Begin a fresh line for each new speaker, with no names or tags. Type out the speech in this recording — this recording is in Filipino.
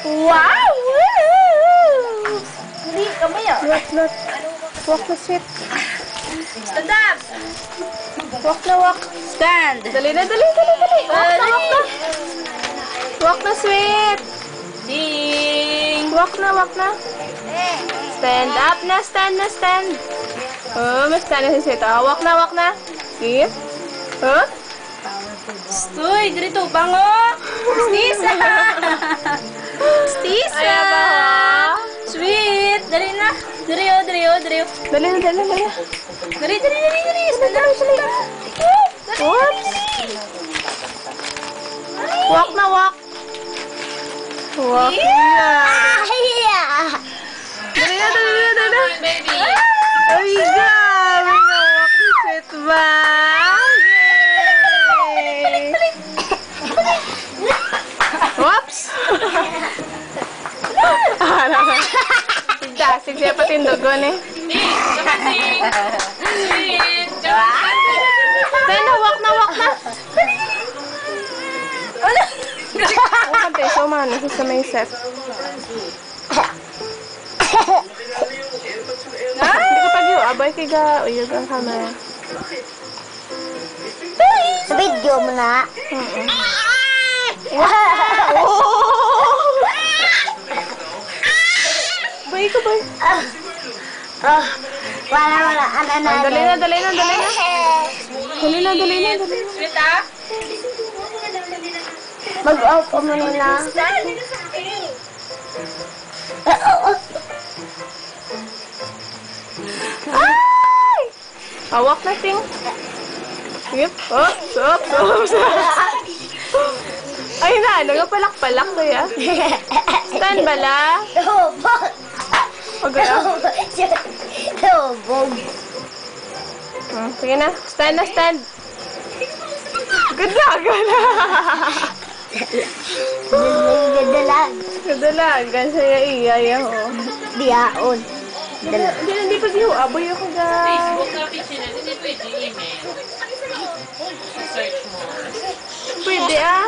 Wow! Hindi, kamay ah.
Look. Walk na sweet.
Stand up!
Walk na walk.
Stand!
Dali na. Walk na sweet.
Ding!
Walk na. Stand up na, stand. Oh, mas stand na si sweet. Oh, walk na. See? Huh?
Stoy, dito, bango! Stisa! Stisa!
Ayaw ba, ha?
Sweet! Dali na! Dali.
Dali na.
Dali! Stand up!
Oops. Walk na. Walk na. Dali na.
Baby!
Ay, gabi na. Walk na sweet ba? Whoops! Dasig siya pati yung dugon eh.
Sweet!
Tena, walk na. Ang kante, so man, nasa sa may set. Hindi ko pag-iyo, abay kay ga, uyag ang camera.
Video mo na.
Bay ko, bay.
Wala.
Dali na. Dali na.
Sweet ah!
Mag-off ko muna na.
Ay! Walk na, ting. Yep. Oops. Ay na, nagapalak-palak ko ya. Stand bala. Sige na. Stand. Gadalagan saya iya ho.
Diyaon.
Hindi pa siya aboy ako ga.
Facebook na picture na, hindi pwede email. Search mo.
Pwede ah.